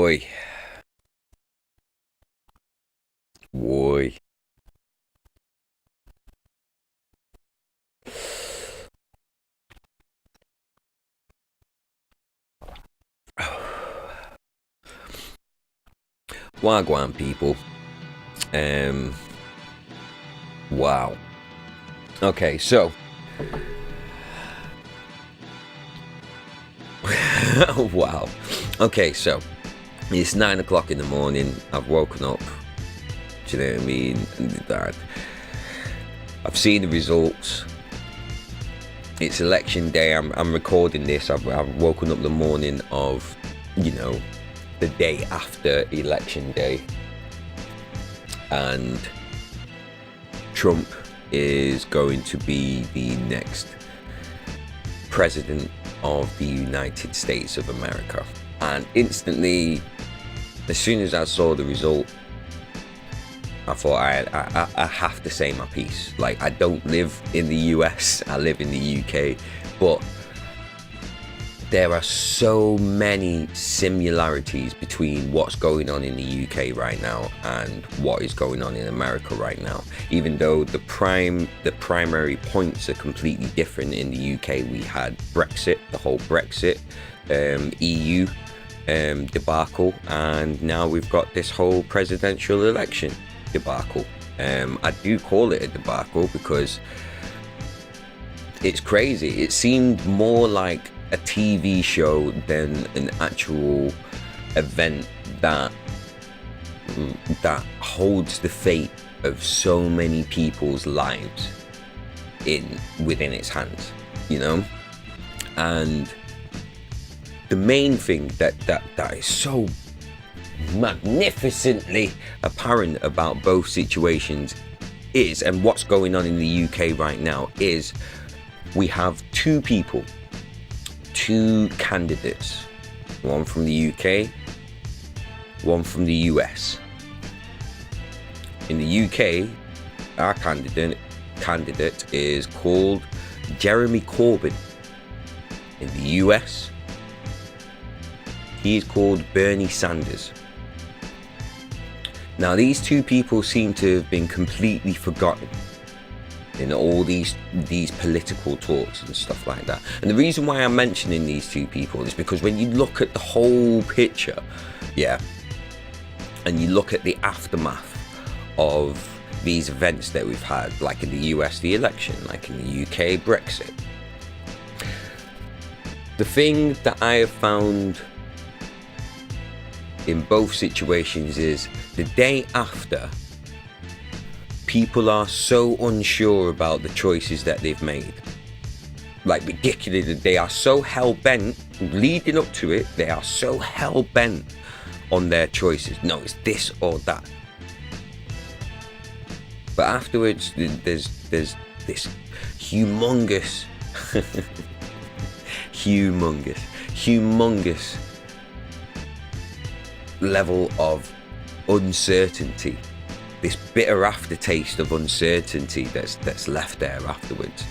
Boy. Boy. Wagwan people. Wow. Okay, so wow. Okay, so it's 9 o'clock in the morning. I've woken up. Do you know what I mean? I've seen the results. It's election day. I'm recording this. I've woken up the morning of, the day after election day, and Trump is going to be the next president of the United States of America. And instantly, as soon as I saw the result, I thought I have to say my piece. Like, I don't live in the US, I live in the UK, but there are so many similarities between what's going on in the UK right now and what is going on in America right now. Even though the primary points are completely different. In the UK, we had Brexit, the whole Brexit, EU debacle, and now we've got this whole presidential election debacle. I do call it a debacle because it's crazy. It seemed more like a TV show than an actual event that holds the fate of so many people's lives within its hands, and the main thing that is so magnificently apparent about both situations is, and what's going on in the UK right now, is we have two candidates, one from the UK, one from the US. In the UK, our candidate is called Jeremy Corbyn. In the US, he is called Bernie Sanders. Now, these two people seem to have been completely forgotten in all these political talks and stuff like that. And the reason why I'm mentioning these two people is because when you look at the whole picture, and you look at the aftermath of these events that we've had, like in the US, the election, like in the UK, Brexit. The thing that I have found in both situations is the day after, people are so unsure about the choices that they've made. Like, ridiculous. They are so hell-bent, leading up to it, they are so hell-bent on their choices. No, it's this or that. But afterwards, there's this humongous level of uncertainty, this bitter aftertaste of uncertainty that's left there afterwards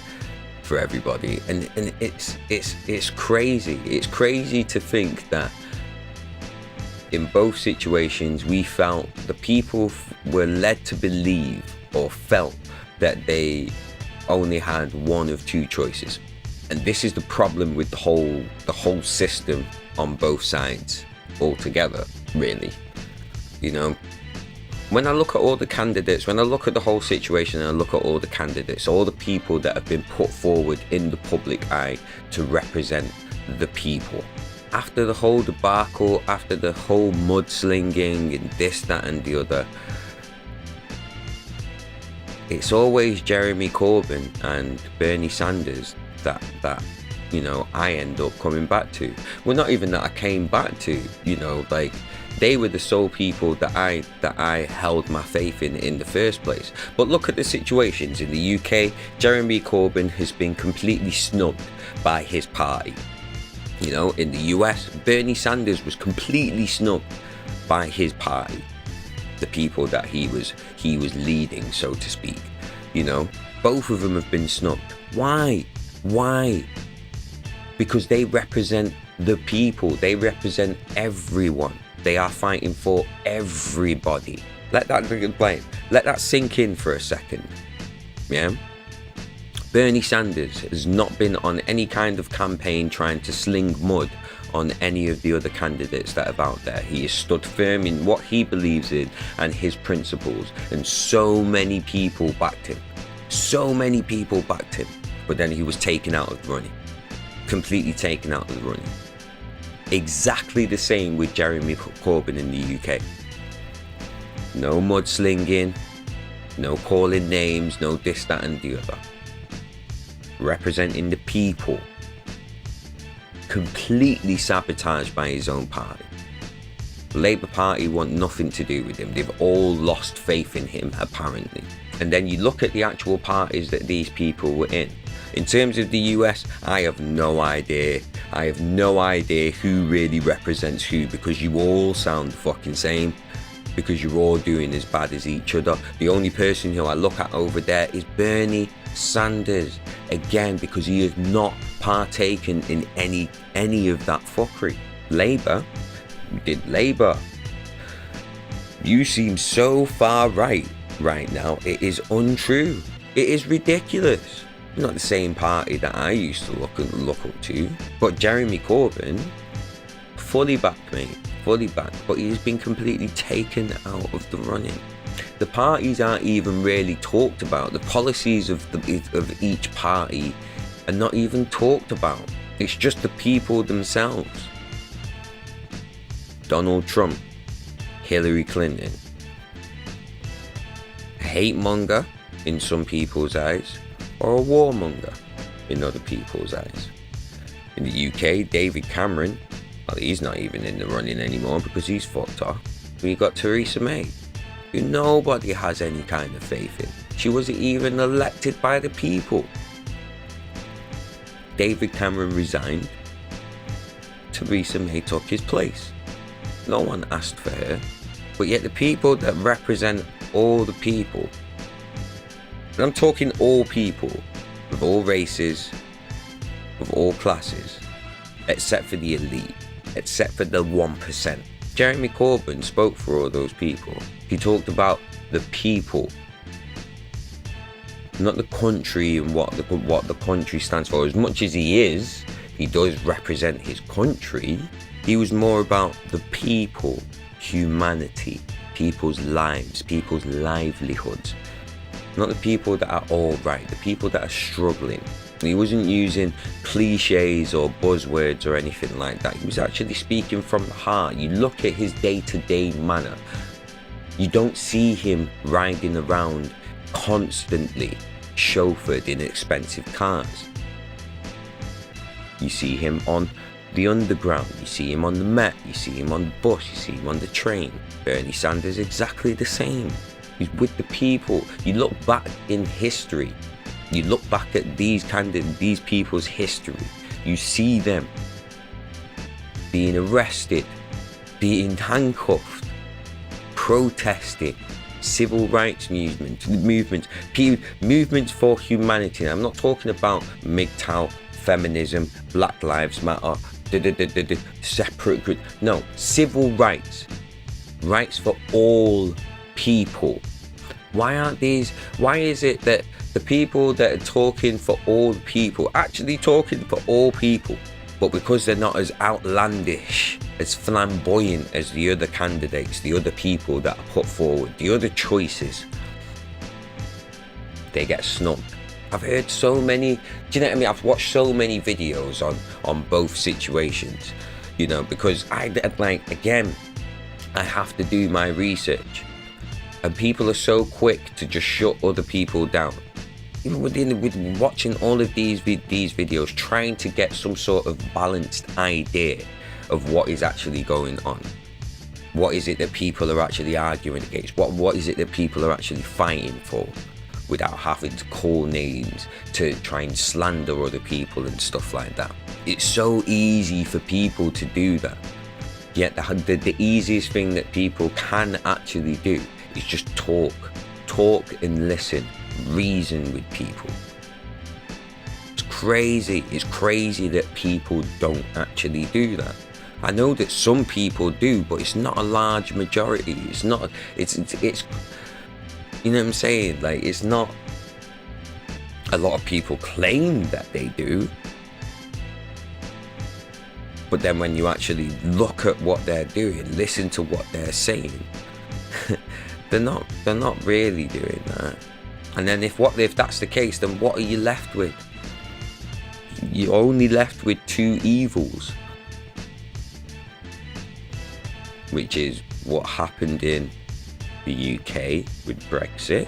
for everybody. And it's crazy. It's crazy to think that in both situations we felt the people were led to believe, or felt, that they only had one of two choices. And this is the problem with the whole system on both sides altogether, really. When I look at all the candidates, when I look at the whole situation, and I look at all the candidates, all the people that have been put forward in the public eye to represent the people, after the whole debacle, after the whole mudslinging and this, that and the other, it's always Jeremy Corbyn and Bernie Sanders that I end up coming back to. Well, not even that I came back to, like, they were the sole people that I held my faith in the first place. But look at the situations. In the UK, Jeremy Corbyn has been completely snubbed by his party. In the US, Bernie Sanders was completely snubbed by his party, the people that he was leading, so to speak. Both of them have been snubbed. Why? Because they represent the people. They represent everyone. They are fighting for everybody. Let that sink in for a second. Yeah? Bernie Sanders has not been on any kind of campaign trying to sling mud on any of the other candidates that are out there. He has stood firm in what he believes in and his principles, and so many people backed him. So many people backed him. But then he was taken out of the running. Completely taken out of the running. Exactly the same with Jeremy Corbyn in the UK. No mudslinging, no calling names, no this, that and the other. Representing the people. Completely sabotaged by his own party. The Labour Party want nothing to do with him. They've all lost faith in him, apparently. And then you look at the actual parties that these people were in. In terms of the US, I have no idea. I have no idea who really represents who, because you all sound the fucking same. Because you're all doing as bad as each other. The only person who I look at over there is Bernie Sanders. Again, because he has not partaken in any of that fuckery. Labour, you seem so far right now. It is untrue. It is ridiculous. Not the same party that I used to look up to. But Jeremy Corbyn, fully backed, mate. Fully backed. But he's been completely taken out of the running. The parties aren't even really talked about. The policies of each party are not even talked about. It's just the people themselves. Donald Trump, Hillary Clinton. A hate monger in some people's eyes, or a warmonger in other people's eyes. In the UK, David Cameron, well, he's not even in the running anymore because he's fucked off. We got Theresa May, who nobody has any kind of faith in. She wasn't even elected by the people. David Cameron resigned. Theresa May took his place. No one asked for her. But yet the people that represent all the people, and I'm talking all people, of all races, of all classes, except for the elite, except for the 1%. Jeremy Corbyn spoke for all those people. He talked about the people, not the country and what the country stands for. As much as he does represent his country, he was more about the people, humanity, people's lives, people's livelihoods. Not the people that are all right, the people that are struggling. He wasn't using cliches or buzzwords or anything like that. He was actually speaking from the heart. You look at his day-to-day manner. You don't see him riding around constantly chauffeured in expensive cars. You see him on the underground, you see him on the Met, you see him on the bus, you see him on the train. Bernie Sanders exactly the same. He's with the people. You look back in history, you look back at these people's history, you see them being arrested, being handcuffed, protesting, civil rights movements for humanity. I'm not talking about MGTOW, feminism, Black Lives Matter, separate group. No, civil rights for all people. Why is it that the people that are talking for all people, actually talking for all people, but because they're not as outlandish, as flamboyant as the other candidates, the other people that are put forward, the other choices, they get snubbed? I've heard so many, do you know what I mean? I've watched so many videos on both situations, you know, because I have to do my research. And people are so quick to just shut other people down. Even with watching all of these videos, trying to get some sort of balanced idea of what is actually going on. What is it that people are actually arguing against? What is it that people are actually fighting for? Without having to call names to try and slander other people and stuff like that. It's so easy for people to do that. Yet the easiest thing that people can actually do is just talk and listen, reason with people. It's crazy that people don't actually do that. I know that some people do, but it's not a large majority. It's not, it's you know what I'm saying? Like, it's not, a lot of people claim that they do. But then when you actually look at what they're doing, listen to what they're saying, they're not really doing that. And then if that's the case, then what are you left with? You're only left with two evils, which is what happened in the UK with Brexit.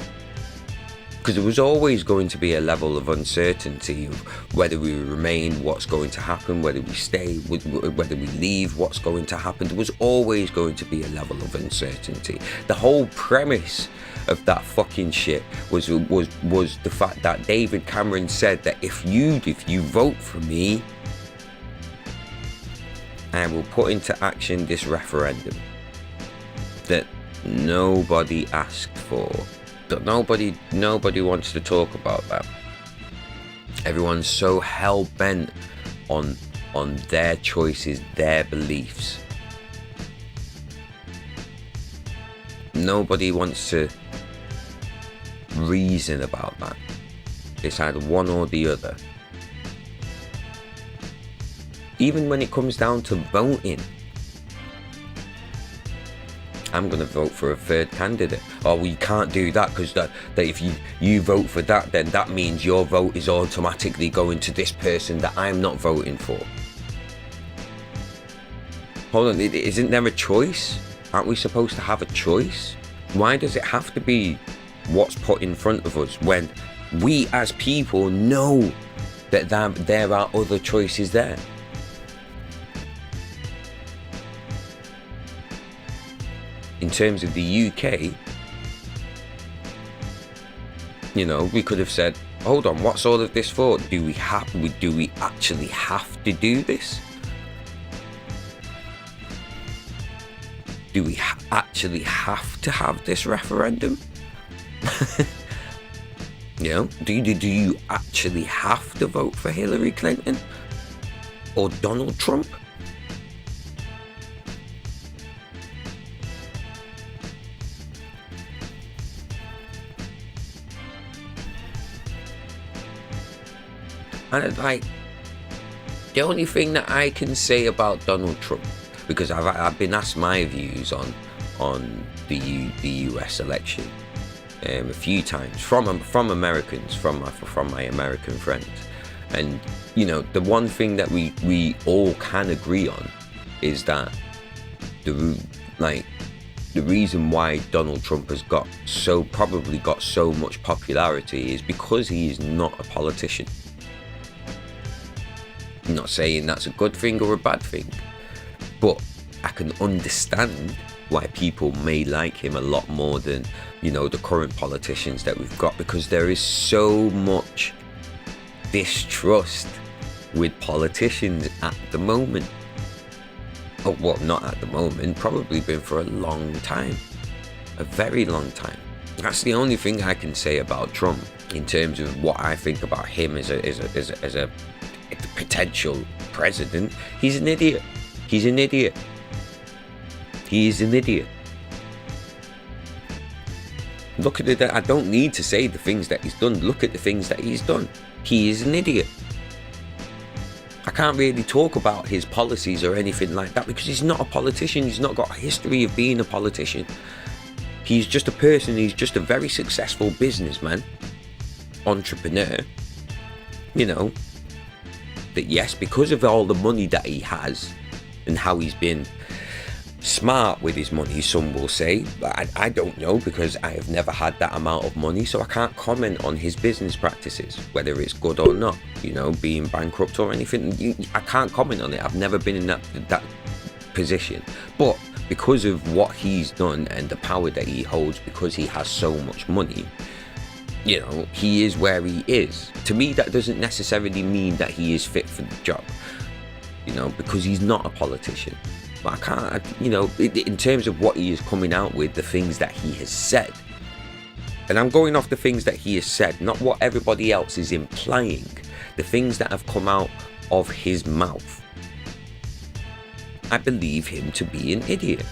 Because there was always going to be a level of uncertainty of whether we remain, what's going to happen, whether we stay, whether we leave, what's going to happen. There was always going to be a level of uncertainty. The whole premise of that fucking shit was the fact that David Cameron said that if you vote for me, I will put into action this referendum that nobody asked for. That nobody wants to talk about that. Everyone's so hell-bent on their choices, their beliefs. Nobody wants to reason about that. It's either one or the other. Even when it comes down to voting, I'm going to vote for a third candidate. Oh, we can't do that because that if you vote for that, then that means your vote is automatically going to this person that I'm not voting for. Hold on, isn't there a choice? Aren't we supposed to have a choice? Why does it have to be what's put in front of us when we as people know that there are other choices there? In terms of the UK, you know, we could have said, hold on, what's all of this for? Do we actually have to do this? Do we actually have to have this referendum? You know, do you actually have to vote for Hillary Clinton or Donald Trump? And like, the only thing that I can say about Donald Trump, because I've been asked my views on the US election a few times from Americans, from my American friends, and you know, the one thing that we all can agree on is that the reason why Donald Trump has probably got so much popularity is because he is not a politician. I'm not saying that's a good thing or a bad thing, but I can understand why people may like him a lot more than, you know, the current politicians that we've got, because there is so much distrust with politicians at the moment. Oh, well, not at the moment, probably been for a long time, a very long time. That's the only thing I can say about Trump in terms of what I think about him as a potential president. He's an idiot. He's an idiot. He is an idiot. Look at it. I don't need to say the things that he's done. Look at the things that he's done. He is an idiot. I can't really talk about his policies or anything like that because he's not a politician. He's not got a history of being a politician. He's just a person. He's just a very successful businessman, entrepreneur. You know, that yes, because of all the money that he has and how he's been smart with his money, some will say, but I don't know, because I have never had that amount of money, so I can't comment on his business practices, whether it's good or not, you know, being bankrupt or anything. I can't comment on it. I've never been in that position. But because of what he's done and the power that he holds, because he has so much money, you know, he is where he is. To me, that doesn't necessarily mean that he is fit for the job, you know, because he's not a politician. But I can't, you know, in terms of what he is coming out with, the things that he has said, and I'm going off the things that he has said, not what everybody else is implying, the things that have come out of his mouth. I believe him to be an idiot.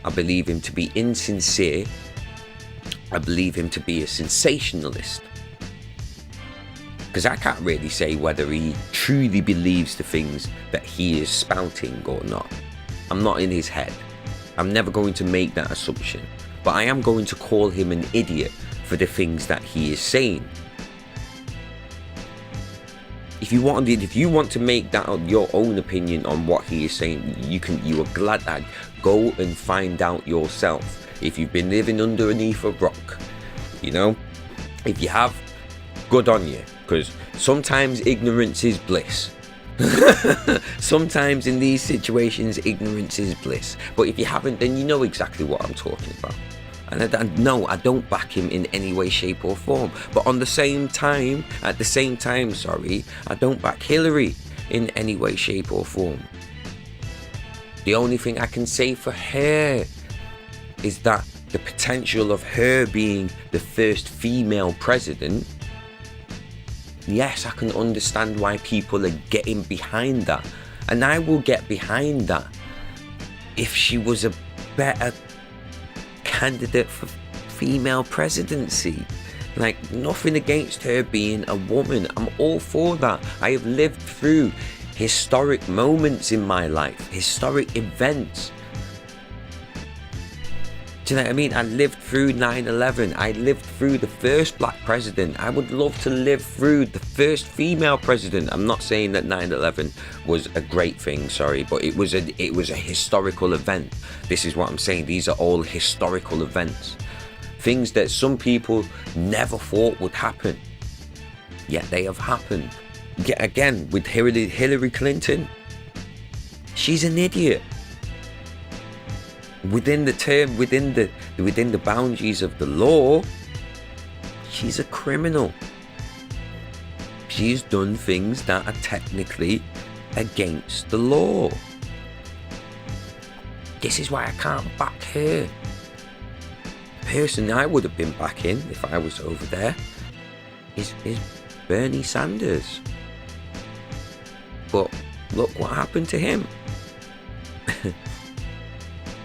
I believe him to be insincere. I believe him to be a sensationalist. Because I can't really say whether he truly believes the things that he is spouting or not. I'm not in his head. I'm never going to make that assumption. But I am going to call him an idiot for the things that he is saying. If you want to make that your own opinion on what he is saying, you are glad that go and find out yourself. If you've been living underneath a rock, you know, if you have, good on you, because sometimes ignorance is bliss. Sometimes in these situations, ignorance is bliss. But if you haven't, then you know exactly what I'm talking about. And I don't back him in any way, shape or form. But at the same time, I don't back Hillary in any way, shape or form. The only thing I can say for her is that the potential of her being the first female president, yes, I can understand why people are getting behind that. And I will get behind that if she was a better candidate for female presidency. Like, nothing against her being a woman. I'm all for that. I have lived through historic moments in my life, historic events. Do you know what I mean? I lived through 9/11. I lived through the first black president. I would love to live through the first female president. I'm not saying that 9/11 was a great thing, sorry, but it was a historical event. This is what I'm saying. These are all historical events. Things that some people never thought would happen, yet they have happened. Again, with Hillary Clinton, she's an idiot. Within the boundaries of the law, she's a criminal. She's done things that are technically against the law. This is why I can't back her. The person I would have been backing if I was over there is Bernie Sanders. But look what happened to him.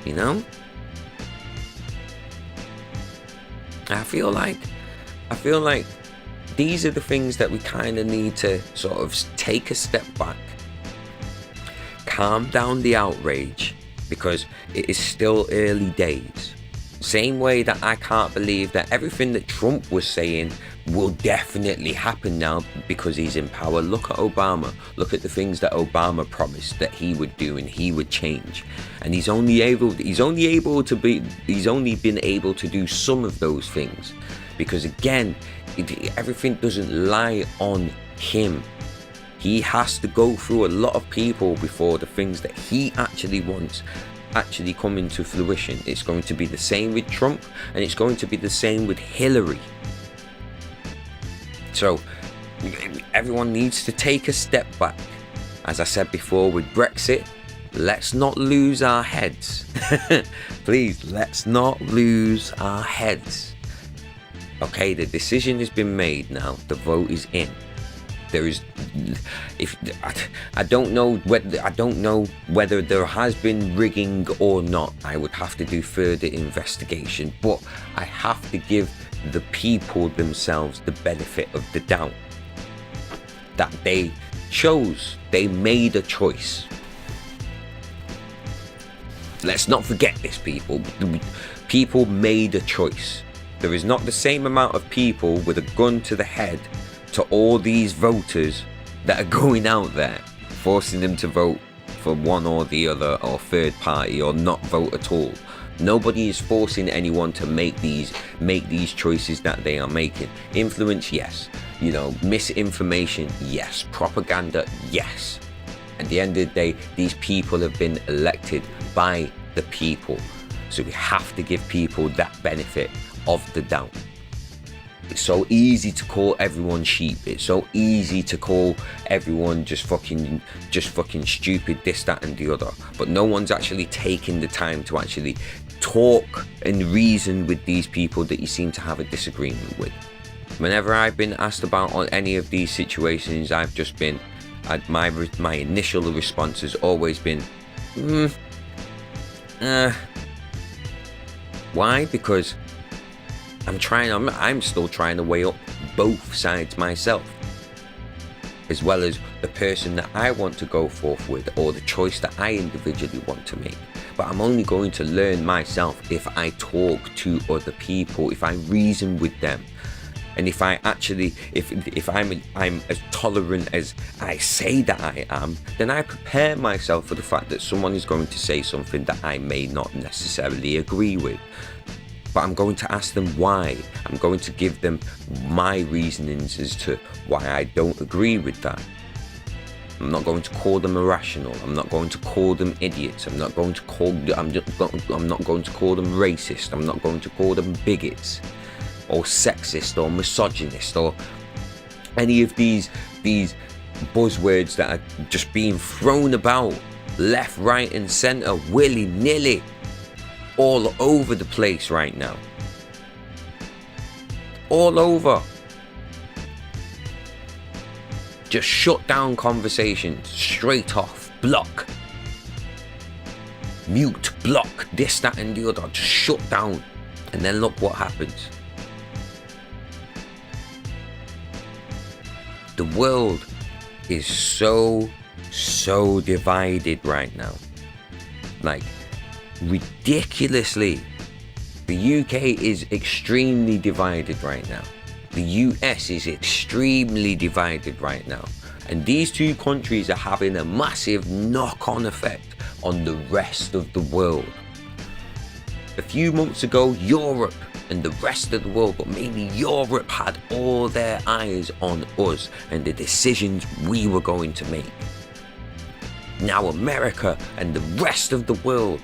You know? I feel like these are the things that we kind of need to sort of take a step back, calm down the outrage, because it is still early days. Same way that I can't believe that everything that Trump was saying will definitely happen now because he's in power. Look at Obama. Look at the things that Obama promised that he would do and he would change. And he's only been able to do some of those things because, again, everything doesn't lie on him. He has to go through a lot of people before the things that he actually wants actually come into fruition. It's going to be the same with Trump, and it's going to be the same with Hillary. So everyone needs to take a step back. As I said before with Brexit, let's not lose our heads. Please, let's not lose our heads. Okay, the decision has been made now. The vote is in. There is, I don't know whether there has been rigging or not. I would have to do further investigation, but I have to give the people themselves the benefit of the doubt that they made a choice. Let's not forget this, people. People made a choice. There is not the same amount of people with a gun to the head to all these voters that are going out there, forcing them to vote for one or the other or third party or not vote at all. Nobody is forcing anyone to make these choices that they are making. Influence, yes. You know, misinformation, yes. Propaganda, yes. At the end of the day, these people have been elected by the people. So we have to give people that benefit of the doubt. It's so easy to call everyone sheep. It's so easy to call everyone just fucking stupid, this, that and the other. But no one's actually taking the time to actually talk and reason with these people that you seem to have a disagreement with. Whenever I've been asked about on any of these situations, I've just been, my initial response has always been, why? Because I'm still trying to weigh up both sides myself, as well as the person that I want to go forth with, or the choice that I individually want to make. But I'm only going to learn myself if I talk to other people, if I reason with them, and if I actually, if I'm as tolerant as I say that I am, then I prepare myself for the fact that someone is going to say something that I may not necessarily agree with. But I'm going to ask them why. I'm going to give them my reasonings as to why I don't agree with that. I'm not going to call them irrational. I'm not going to call them idiots. I'm not going to call them racist. I'm not going to call them bigots, or sexist, or misogynist, or any of these buzzwords that are just being thrown about left, right, and centre, willy-nilly, all over the place right now. All over. Just shut down conversations straight off. Block. Mute, block, this, that, and the other. Just shut down. And then look what happens. The world is so divided right now. Like, ridiculously. The UK is extremely divided right now. The US is extremely divided right now. And these two countries are having a massive knock-on effect on the rest of the world. A few months ago, Europe and the rest of the world, but mainly Europe, had all their eyes on us and the decisions we were going to make. Now America and the rest of the world,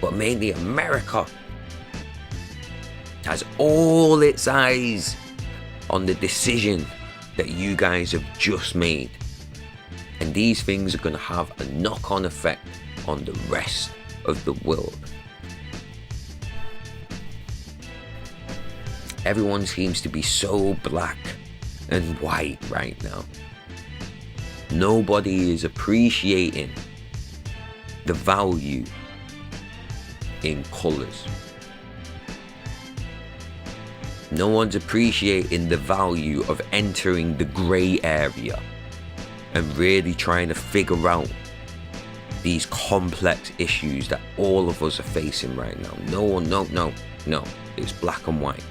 but mainly America, has all its eyes on the decision that you guys have just made. And these things are going to have a knock-on effect on the rest of the world. Everyone seems to be so black and white right now. Nobody is appreciating the value in colours. No one's appreciating the value of entering the grey area and really trying to figure out these complex issues that all of us are facing right now. No, it's black and white.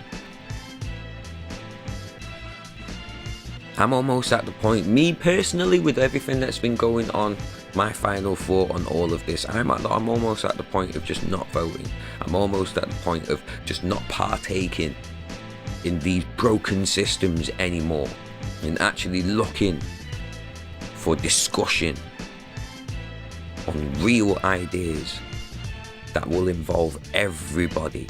I'm almost at the point, me personally, with everything that's been going on, my final thought on all of this, I'm almost at the point of just not voting. I'm almost at the point of just not partaking in these broken systems anymore, and actually looking for discussion on real ideas that will involve everybody.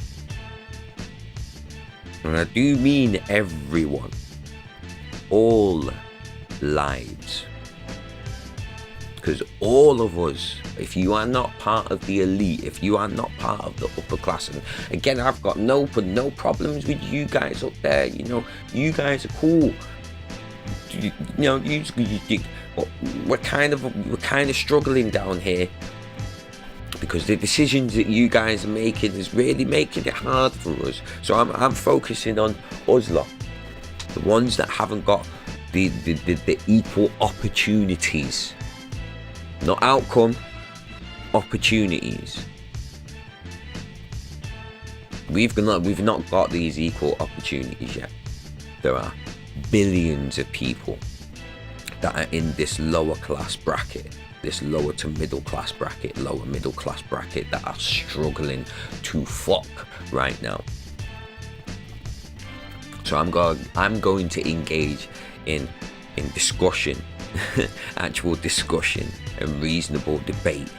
And I do mean everyone. All lives. Because all of us, if you are not part of the elite, if you are not part of the upper class, and again, I've got no problems with you guys up there, you know, you guys are cool. We're kind of struggling down here because the decisions that you guys are making is really making it hard for us. So I'm focusing on us lot, the ones that haven't got the equal opportunities. Not outcome, opportunities. We've not got these equal opportunities yet. There are billions of people that are in this lower class bracket, this lower to middle class bracket, lower middle class bracket, that are struggling to fuck right now. So I'm going to engage in discussion, actual discussion and reasonable debate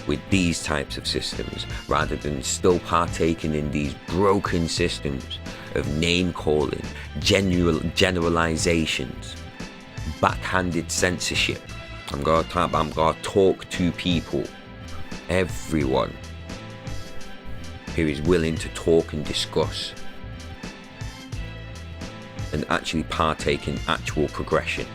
with these types of systems, rather than still partaking in these broken systems of name calling, generalizations, backhanded censorship. I'm gonna talk to people, everyone who is willing to talk and discuss and actually partake in actual progression.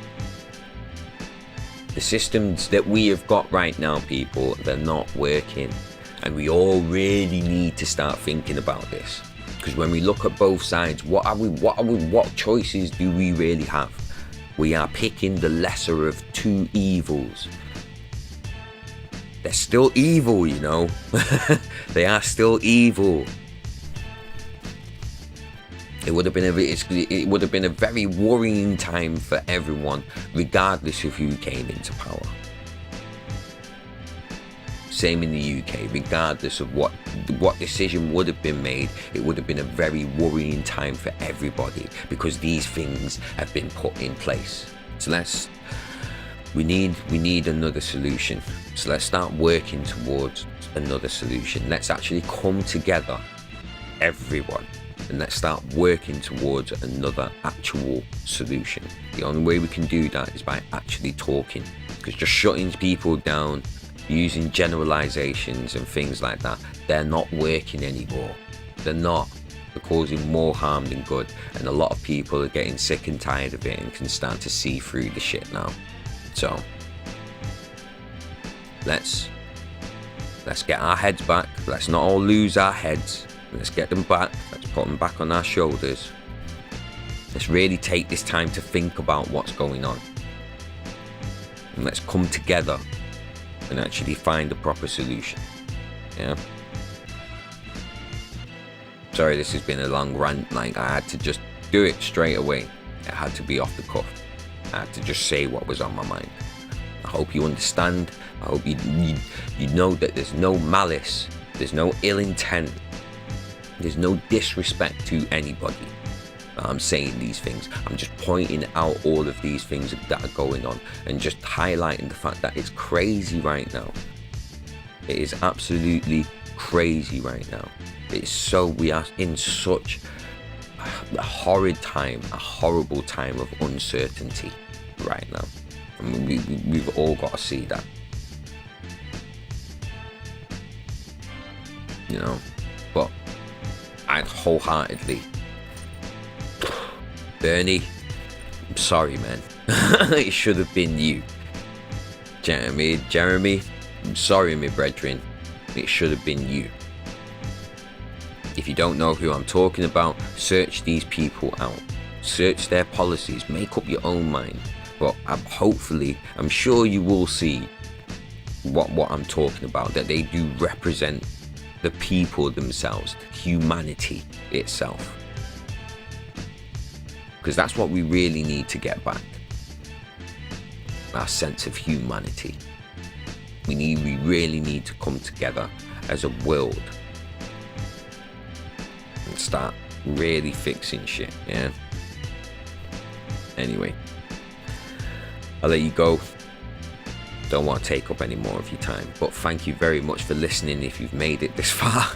The systems that we have got right now, people, they're not working. And we all really need to start thinking about this. Because when we look at both sides, what choices do we really have? We are picking the lesser of two evils. They're still evil, you know. They are still evil. It would have been a very worrying time for everyone, regardless of who came into power. Same in the UK, regardless of what decision would have been made, it would have been a very worrying time for everybody, because these things have been put in place. So we need another solution. So let's start working towards another solution. Let's actually come together, everyone, and let's start working towards another actual solution. The only way we can do that is by actually talking, because just shutting people down, using generalizations and things like that, they're not working anymore. They're not. They're causing more harm than good, and a lot of people are getting sick and tired of it and can start to see through the shit now. So let's get our heads back. Let's not all lose our heads. Let's get them back. Let's put them back on our shoulders. Let's really take this time to think about what's going on, and let's come together and actually find a proper solution. Yeah. Sorry, this has been a long rant. Like, I had to just do it straight away. It had to be off the cuff. I had to just say what was on my mind. I hope you understand. I hope you know that there's no malice, there's no ill intent, there's no disrespect to anybody. I'm saying these things. I'm just pointing out all of these things that are going on and just highlighting the fact that it's crazy right now. It is absolutely crazy right now. We are in such a horrid time, a horrible time of uncertainty right now. I mean, we've all got to see that. You know, but I'd wholeheartedly, Bernie, I'm sorry, man. It should have been you. Jeremy, I'm sorry, my brethren. It should have been you. If you don't know who I'm talking about, search these people out. Search their policies. Make up your own mind. But I'm sure you will see what I'm talking about. That they do represent the people themselves, humanity itself. Because that's what we really need to get back. Our sense of humanity. We really need to come together as a world and start really fixing shit, yeah? Anyway, I'll let you go. Don't want to take up any more of your time, but thank you very much for listening if you've made it this far.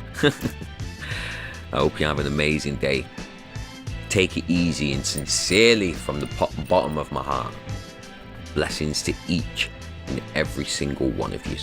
I hope you have an amazing day. Take it easy, and sincerely from the bottom of my heart, blessings to each and every single one of you.